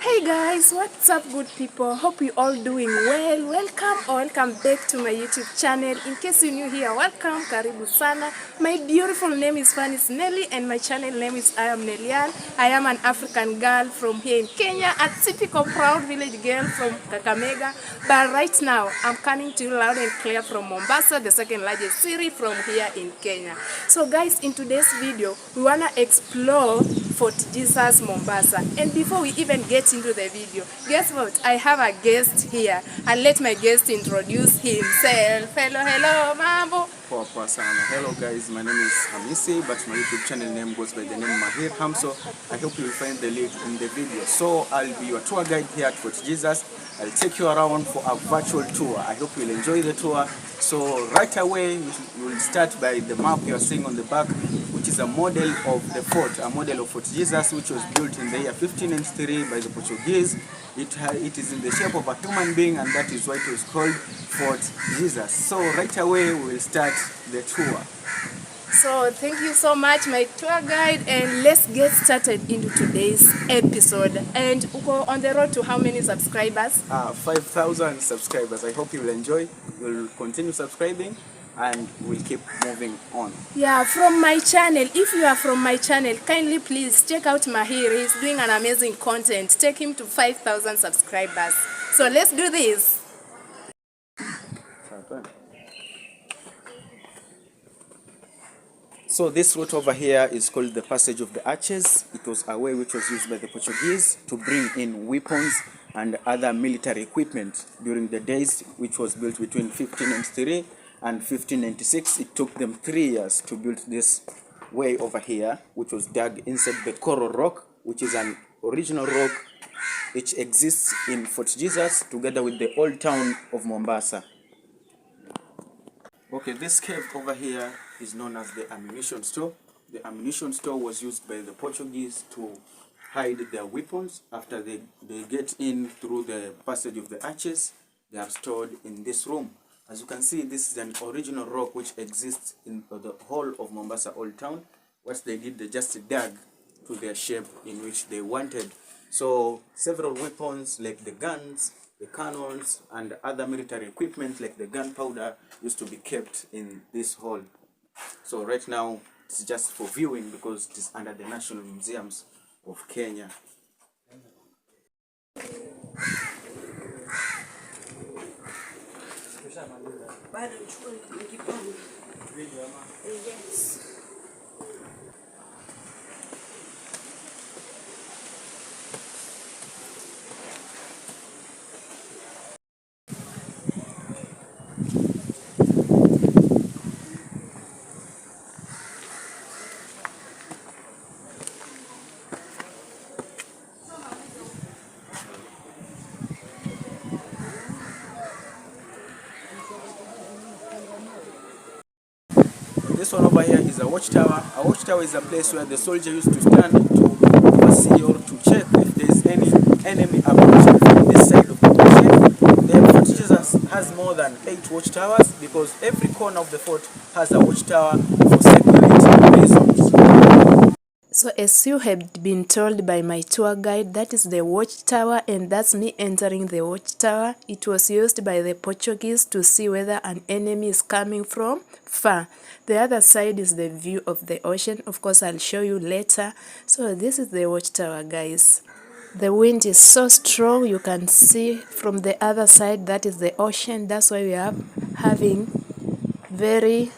Hey guys, what's up good people? Hope you all doing well. Welcome back to my YouTube channel. In case you're new here, welcome, karibu sana. My beautiful name is Fanny's Nelly and my channel name is I am Nellian. I am an African girl from here in Kenya, a typical proud village girl from Kakamega. But right now, I'm coming to you loud and clear from Mombasa, the second largest city from here in Kenya. So guys, in today's video, we wanna explore Fort Jesus Mombasa. And before we even get into the video, guess what? I have a guest here. I'll let my guest introduce himself. Hello, mambo. Poa sana. Hello guys, my name is Hamisi, but my YouTube channel name goes by the name Mahir Hamso. I hope you will find the link in the video. So I'll be your tour guide here at Fort Jesus. I'll take you around for a virtual tour. I hope you'll enjoy the tour. So right away, we'll start by the map you're seeing on the back, which is a model of the fort, a model of Fort Jesus, which was built in the year 1593 by the Portuguese. It is in the shape of a human being, and that is why it was called Fort Jesus. So right away, we'll start the tour. So thank you so much, my tour guide, and let's get started into today's episode. And we're on the road to how many subscribers? 5,000 subscribers. I hope you will enjoy. You'll continue subscribing and we'll keep moving on. Yeah, from my channel. If you are from my channel, kindly please check out Mahir. He's doing an amazing content. Take him to 5,000 subscribers. So let's do this. So this route over here is called the Passage of the Arches. It was a way which was used by the Portuguese to bring in weapons and other military equipment during the days, which was built between 1593 and 1596. It took them 3 years to build this way over here, which was dug inside the coral rock, which is an original rock which exists in Fort Jesus together with the old town of Mombasa. Okay, this cave over here is known as the ammunition store. The ammunition store was used by the Portuguese to hide their weapons. After they get in through the Passage of the Arches, they are stored in this room. As you can see, this is an original rock which exists in the whole of Mombasa Old Town. What they did, they just dug to their shape in which they wanted. So several weapons like the guns, the cannons, and other military equipment like the gunpowder used to be kept in this hall. So right now, it's just for viewing because it is under the National Museums of Kenya. Yes. This one over here is a watchtower. A watchtower is a place where the soldier used to stand to oversee or to check if there is any enemy approaching from this side of the ocean. The Fort Jesus has more than 8 watchtowers because every corner of the fort has a watchtower for security reasons. So as you have been told by my tour guide, that is the watchtower, and that's me entering the watchtower. It was used by the Portuguese to see whether an enemy is coming from far. The other side is the view of the ocean. Of course, I'll show you later. So this is the watchtower, guys. The wind is so strong, you can see from the other side, that is the ocean. That's why we are having very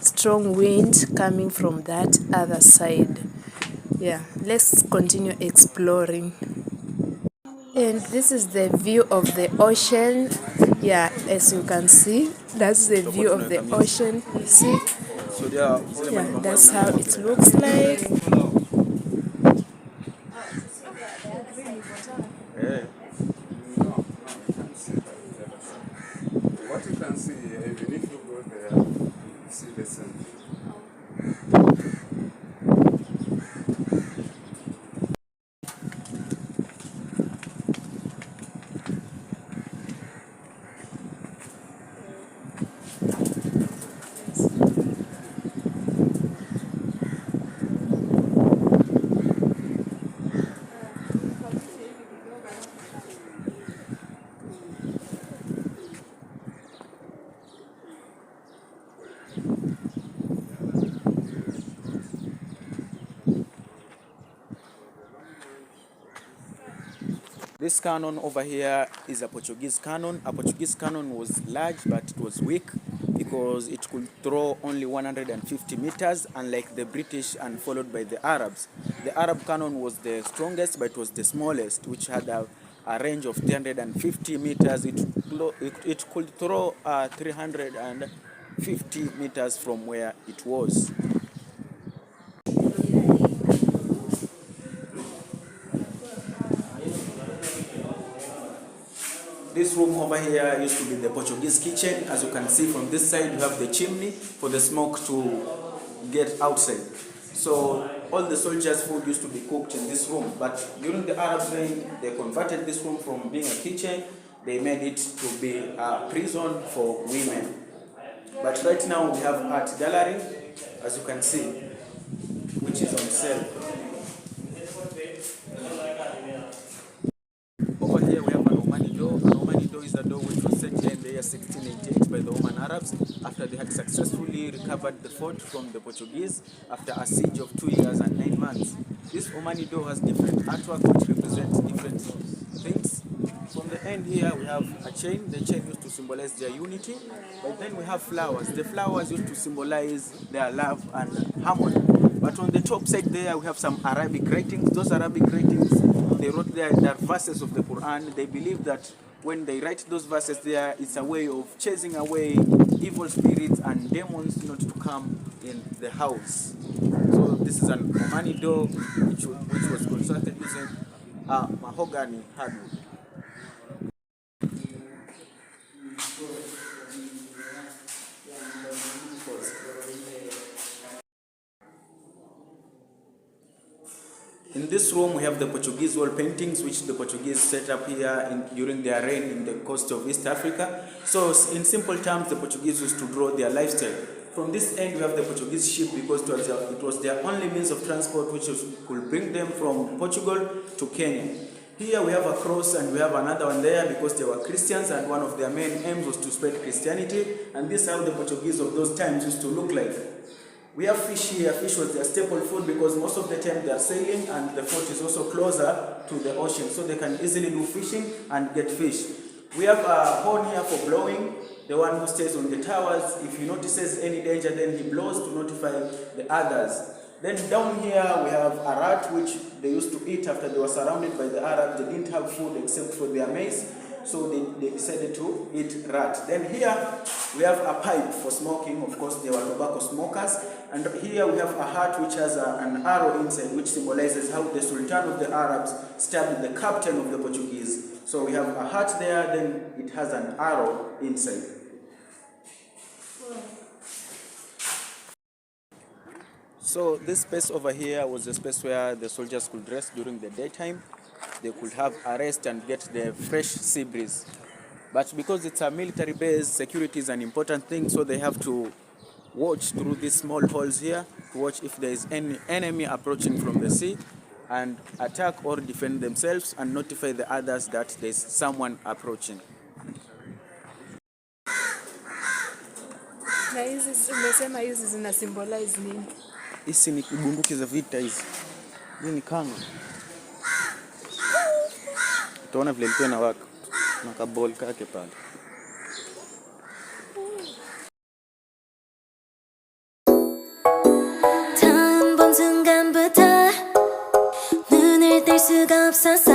strong wind coming from that other side. Yeah, let's continue exploring. And this is the view of the ocean. Yeah, as you can see, that's the view of the ocean. See? Yeah, that's how it looks like. What you can see, even if you go there, you see the sun. This cannon over here is a Portuguese cannon. A Portuguese cannon was large, but it was weak because it could throw only 150 meters, unlike the British and followed by the Arabs. The Arab cannon was the strongest, but it was the smallest, which had a range of 350 meters. It could throw 350 meters from where it was. This room over here used to be the Portuguese kitchen. As you can see from this side, you have the chimney for the smoke to get outside. So all the soldiers' food used to be cooked in this room. But during the Arab reign, they converted this room from being a kitchen, they made it to be a prison for women. But right now we have art gallery, as you can see, which is on sale. Over here we have an Omani door. An Omani door is a door which was set here in the year 1688 by the Oman Arabs after they had successfully recovered the fort from the Portuguese after a siege of 2 years and 9 months. This Omani door has different artwork which represents different things. From the end here we have a chain. The chain used to symbolize their unity, but then we have flowers. The flowers used to symbolize their love and harmony. But on the top side there we have some Arabic writings. Those Arabic writings, they wrote there the verses of the Quran. They believe that when they write those verses there, it's a way of chasing away evil spirits and demons not to come in the house. So this is an Omani door which was constructed using mahogany hardwood. In this room we have the Portuguese wall paintings which the Portuguese set up here during their reign in the coast of East Africa. So in simple terms, the Portuguese used to draw their lifestyle. From this end we have the Portuguese ship because it was their only means of transport which could bring them from Portugal to Kenya. Here we have a cross and we have another one there because they were Christians and one of their main aims was to spread Christianity, and this is how the Portuguese of those times used to look like. We have fish here. Fish was their staple food because most of the time they are sailing and the fort is also closer to the ocean, so they can easily do fishing and get fish. We have a horn here for blowing. The one who stays on the towers, if he notices any danger, then he blows to notify the others. Then down here we have a rat which they used to eat after they were surrounded by the Arabs. They didn't have food except for their maize, so they decided to eat rat. Then here we have a pipe for smoking. Of course, they were tobacco smokers. And here we have a heart which has an arrow inside, which symbolizes how the Sultan of the Arabs stabbed the captain of the Portuguese. So we have a heart there, then it has an arrow inside. So this space over here was the space where the soldiers could rest during the daytime. They could have a rest and get the fresh sea breeze. But because it's a military base, security is an important thing, so they have to watch through these small holes here to watch if there is any enemy approaching from the sea and attack or defend themselves and notify the others that there is someone approaching. Na hizi umesema hizi zina symbolize nini? Hizi ni bunduki za vita hizi. Hii ni kano. Utaona vile ilikuwa inawaka na kabol kake pale. 처음 본 순간부터 눈을 뗄 수가 없었어.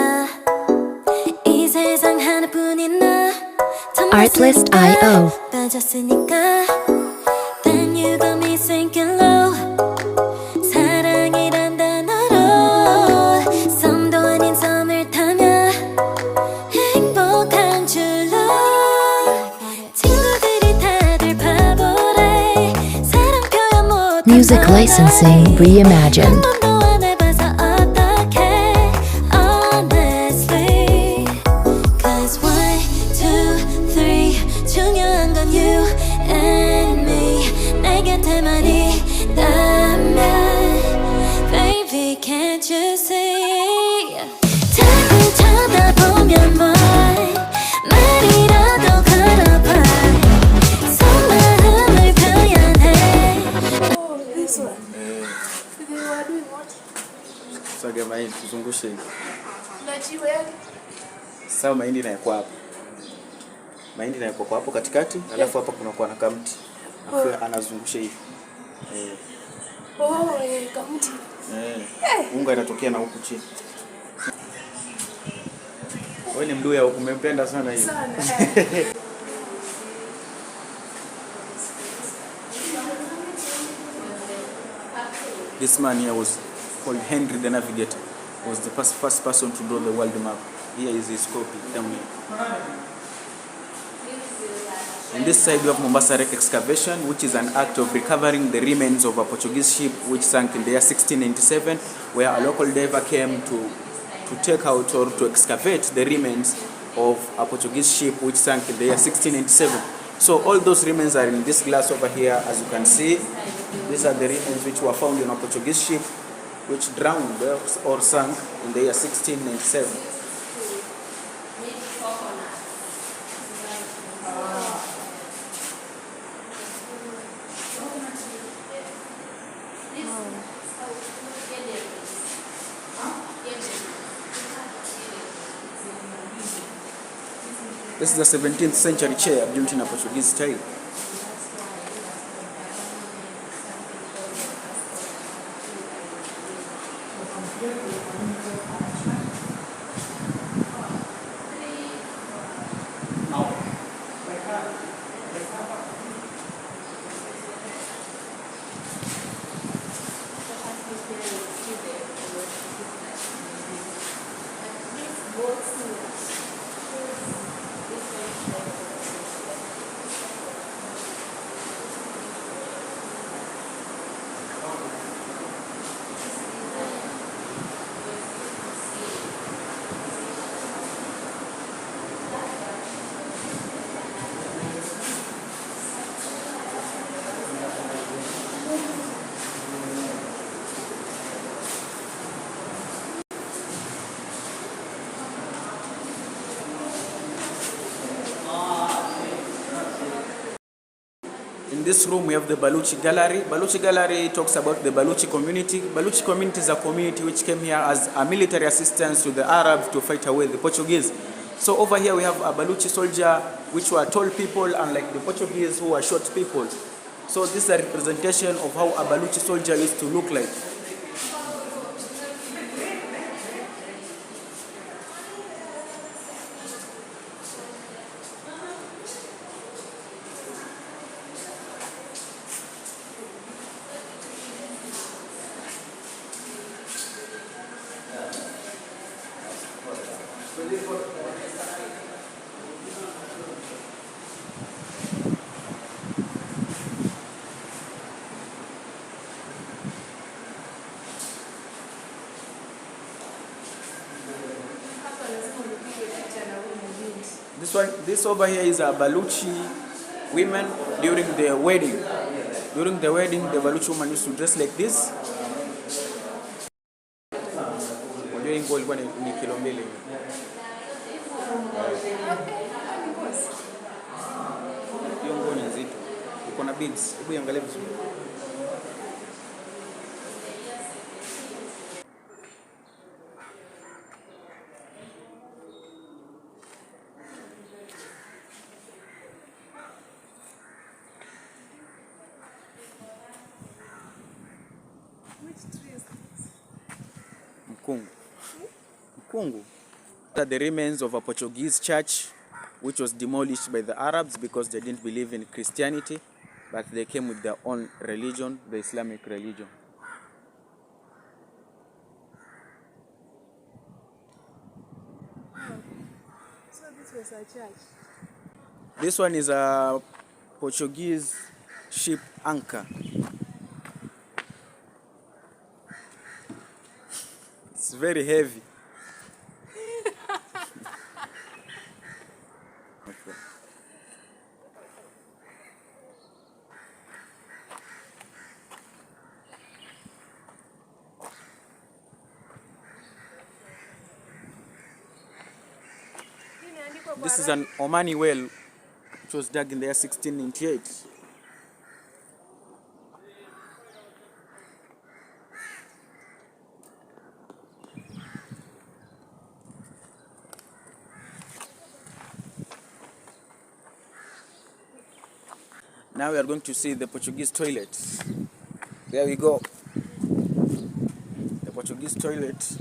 이 세상 하나뿐인 너 Artlist.io 빠졌으니까 Then you got me sinking low. 사랑이란 단어로 섬도 아닌 섬을 타며 행복한 줄로 친구들이 다들 바보래. 사랑 표현 못한 Music licensing reimagined. 한 번도 안 해봐서 어떡해 honestly. Cause 1, 2, 3 중요한 건 you and me. 내 곁에만 있다면 Baby can't you see. 자꾸 쳐다보면 뭐해 말이라도 걸어봐. 속마음을 표현해. Oh, this one. They were doing what? Sasa gama hii tuzungushe hivi. Na jiwe yake. Sasa mahindi inakuwa hapo. Mahindi inakuwa hapo katikati, alafu hapa kuna kwa na kamti. Alafu anazungusha hivi. Kamti. Unga inatokea na huku chini. Wewe ni Mluya, umempenda sana hiyo. This man here was called Henry the Navigator. Was the first person to draw the world map. Here is his copy down here. On this side we have Mombasa wreck excavation, which is an act of recovering the remains of a Portuguese ship which sank in the year 1697, where a local diver came to take out or to excavate the remains of a Portuguese ship which sank in the year 1697. So all those remains are in this glass over here, as you can see. These are the remains which were found in a Portuguese ship which drowned or sank in the year 1697. This is a 17th century chair built in a Portuguese style. In this room we have the Baluchi Gallery. Baluchi Gallery talks about the Baluchi community. Baluchi community is a community which came here as a military assistance to the Arabs to fight away the Portuguese. So over here we have a Baluchi soldier, which were tall people, unlike the Portuguese who were short people. So this is a representation of how a Baluchi soldier used to look like. This over here is a Baluchi women during the wedding. During the wedding, the Baluchi woman used to dress like this. Mkungu. The remains of a Portuguese church which was demolished by the Arabs because they didn't believe in Christianity, but they came with their own religion, the Islamic religion. So this was a church? This one is a Portuguese ship anchor. It's very heavy. This is an Omani well which was dug in the year 1698. Now we are going to see the Portuguese toilet. There we go. The Portuguese toilet.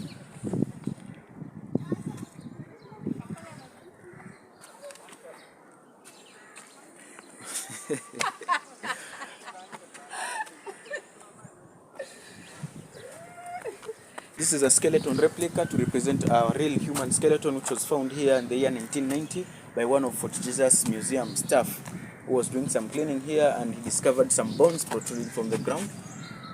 This is a skeleton replica to represent a real human skeleton which was found here in the year 1990 by one of Fort Jesus Museum staff who was doing some cleaning here, and he discovered some bones protruding from the ground.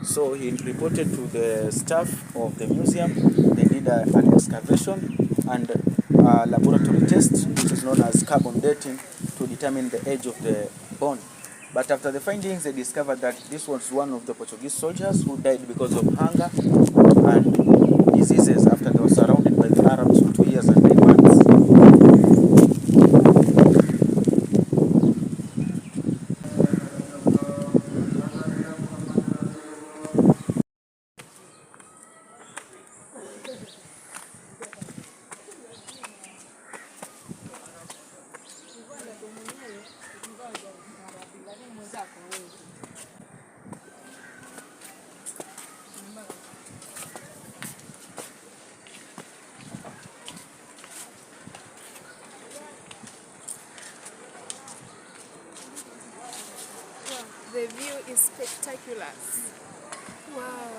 So he reported to the staff of the museum. They did an excavation and a laboratory test which is known as carbon dating to determine the age of the bone. But after the findings, they discovered that this was one of the Portuguese soldiers who died because of hunger and diseases after they were surrounded by the Arabs for 2 years and 9 months. The view is spectacular. Wow.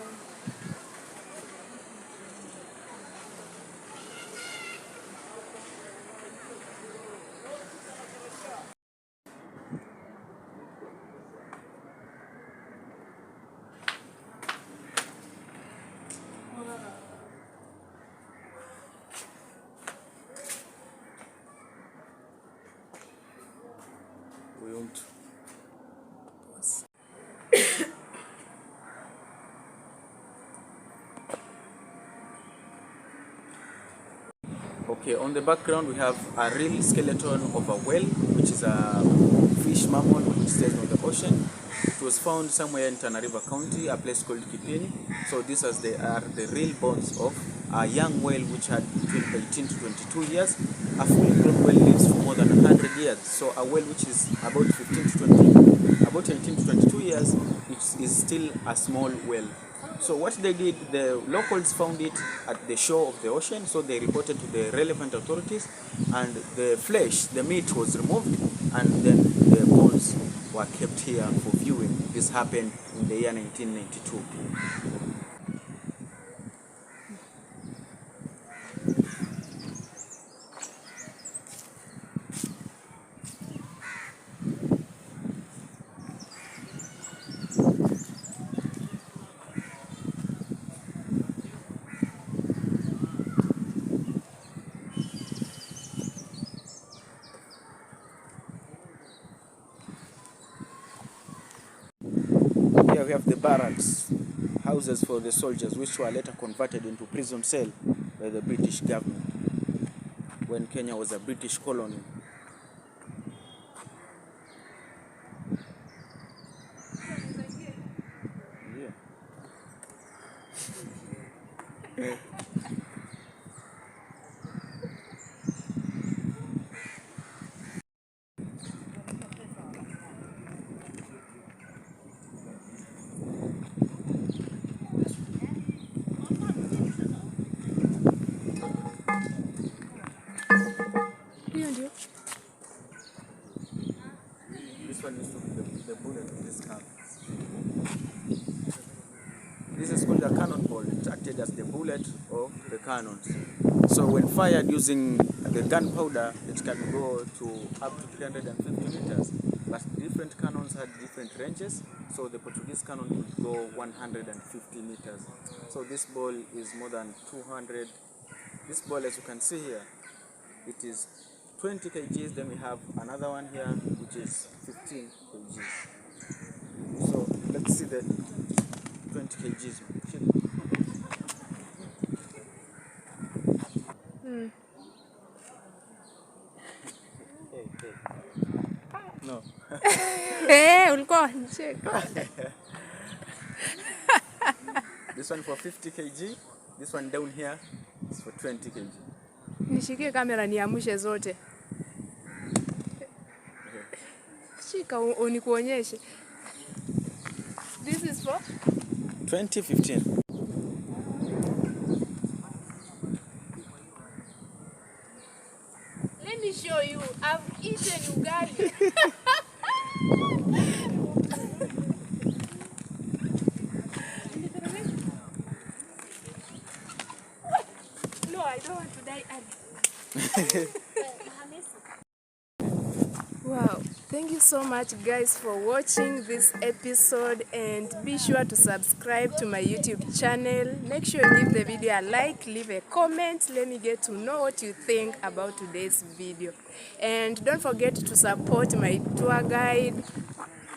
We won't. Okay, on the background we have a real skeleton of a whale, which is a fish mammal which stays on the ocean. It was found somewhere in Tana River County, a place called Kipini. So these are the real bones of a young whale which had between 18 to 22 years. A fully grown whale lives for more than 100 years. So a whale which is about 18 to 22 years, it is still a small whale. So what they did, the locals found it at the shore of the ocean, so they reported to the relevant authorities, and the flesh, the meat was removed, and then the bones were kept here for viewing. This happened in the year 1992. Here we have the barracks, houses for the soldiers, which were later converted into prison cell by the British government when Kenya was a British colony. Yeah. This one used to be the bullet of this gun. This is called a cannonball. It acted as the bullet of the cannons. So when fired using the gunpowder, it can go to up to 350 meters. But different cannons had different ranges. So the Portuguese cannon could go 150 meters. So this ball is more than 200. This ball, as you can see here, it is 20 kgs. Then we have another one here, which is 15 kgs. So let's see the 20 kgs. No. This one for 50 kg. This one down here is for 20 kg. Nishikie kamera niamshe zote. Shika unikuonyeshe. This is for 2015. Let me show you. I've eaten ugali. No, I don't want to die early. Wow, thank you so much guys for watching this episode, and be sure to subscribe to my YouTube channel. Make sure you give the video a like, leave a comment. Let me get to know what you think about today's video. And don't forget to support my tour guide.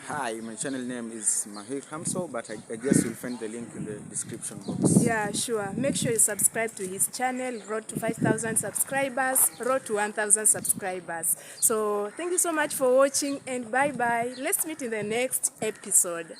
Hi, my channel name is Mahir Hamso, but I guess you'll find the link in the description box. Yeah, sure. Make sure you subscribe to his channel, Road to 5,000 subscribers, Road to 1,000 subscribers. So thank you so much for watching, and bye-bye. Let's meet in the next episode.